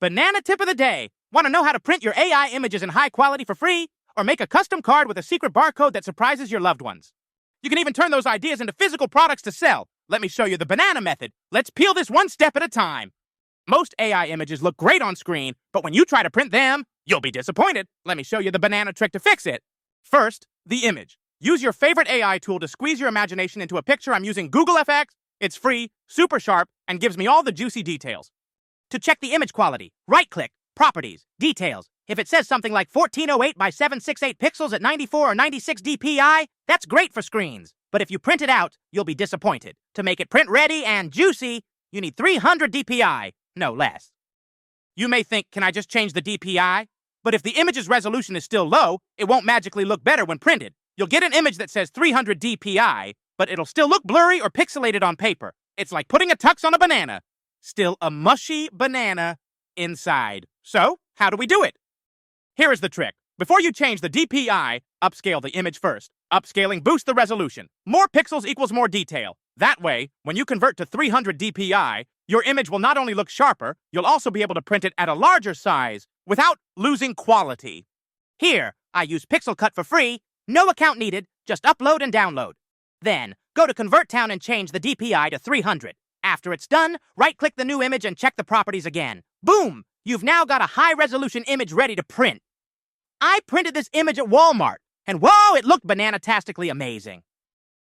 Banana tip of the day. Want to know how to print your AI images in high quality for free? Or make a custom card with a secret barcode that surprises your loved ones? You can even turn those ideas into physical products to sell. Let me show you the banana method. Let's peel this one step at a time. Most AI images look great on screen, but when you try to print them, you'll be disappointed. Let me show you the banana trick to fix it. First, the image. Use your favorite AI tool to squeeze your imagination into a picture. I'm using GoogleFX. It's free, super sharp, and gives me all the juicy details. To check the image quality, right-click, Properties, Details. If it says something like 1408 by 768 pixels at 94 or 96 dpi, that's great for screens. But if you print it out, you'll be disappointed. To make it print-ready and juicy, you need 300 dpi, no less. You may think, can I just change the dpi? But if the image's resolution is still low, it won't magically look better when printed. You'll get an image that says 300 dpi, but it'll still look blurry or pixelated on paper. It's like putting a tux on a banana. Still a mushy banana inside. So, how do we do it? Here is the trick. Before you change the DPI, upscale the image first. Upscaling boosts the resolution. More pixels equals more detail. That way, when you convert to 300 DPI, your image will not only look sharper, you'll also be able to print it at a larger size without losing quality. Here, I use Pixelcut for free. No account needed, just upload and download. Then, go to ConvertTown and change the DPI to 300. After it's done, right-click the new image and check the properties again. Boom! You've now got a high-resolution image ready to print. I printed this image at Walmart, and whoa, it looked banana-tastically amazing.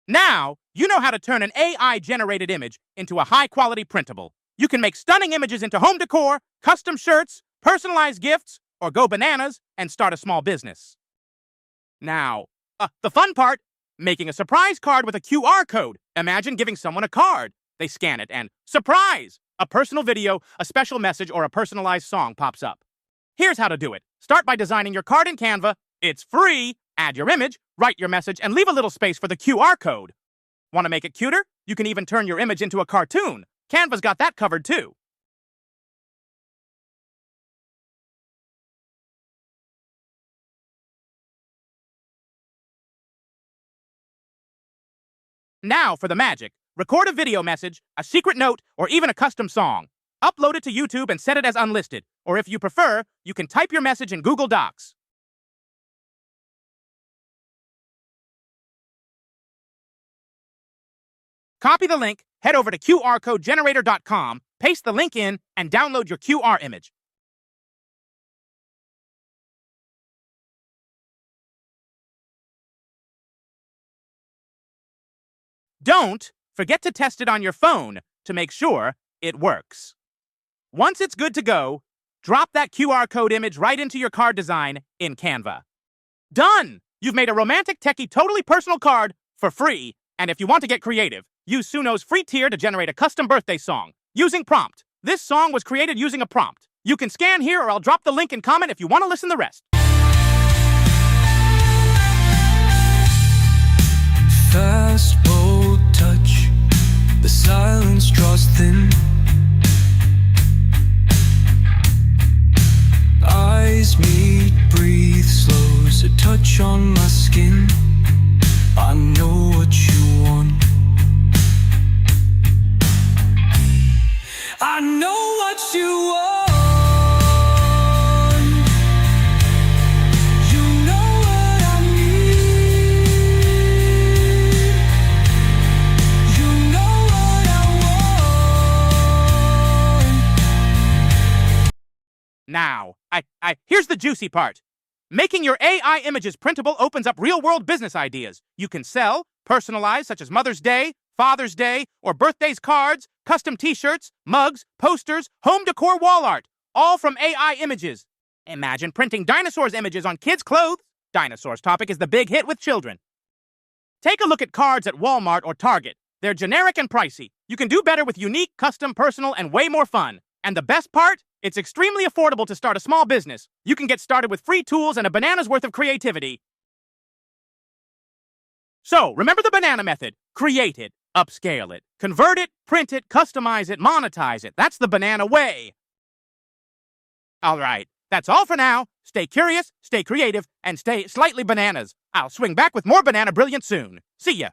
Now, you know how to turn an AI-generated image into a high-quality printable. You can make stunning images into home decor, custom shirts, personalized gifts, or go bananas and start a small business. Now, the fun part, making a surprise card with a QR code. Imagine giving someone a card. They scan it and, surprise! A personal video, a special message, or a personalized song pops up. Here's how to do it. Start by designing your card in Canva. It's free. Add your image, write your message, and leave a little space for the QR code. Want to make it cuter? You can even turn your image into a cartoon. Canva's got that covered too. Now for the magic. Record a video message, a secret note, or even a custom song. Upload it to YouTube and set it as unlisted. Or if you prefer, you can type your message in Google Docs. Copy the link, head over to qrcodegenerator.com, paste the link in, and download your QR image. Don't forget to test it on your phone to make sure it works. Once it's good to go, drop that QR code image right into your card design in Canva. Done! You've made a romantic, techie, totally personal card for free. And if you want to get creative, use Suno's free tier to generate a custom birthday song using prompt. This song was created using a prompt. You can scan here or I'll drop the link in comment if you want to listen the rest. Fast, bold touch, the silence draws thin. Eyes meet, breathe, slows a touch on my skin. I know what you want. I know what you want. Now, here's the juicy part. Making your AI images printable opens up real-world business ideas. You can sell, personalize, such as Mother's Day, Father's Day, or birthdays cards, custom t-shirts, mugs, posters, home decor wall art, all from AI images. Imagine printing dinosaurs images on kids' clothes. Dinosaurs topic is the big hit with children. Take a look at cards at Walmart or Target. They're generic and pricey. You can do better with unique, custom, personal, and way more fun. And the best part? It's extremely affordable to start a small business. You can get started with free tools and a banana's worth of creativity. So, remember the banana method. Create it, upscale it, convert it, print it, customize it, monetize it. That's the banana way. All right, that's all for now. Stay curious, stay creative, and stay slightly bananas. I'll swing back with more banana brilliance soon. See ya.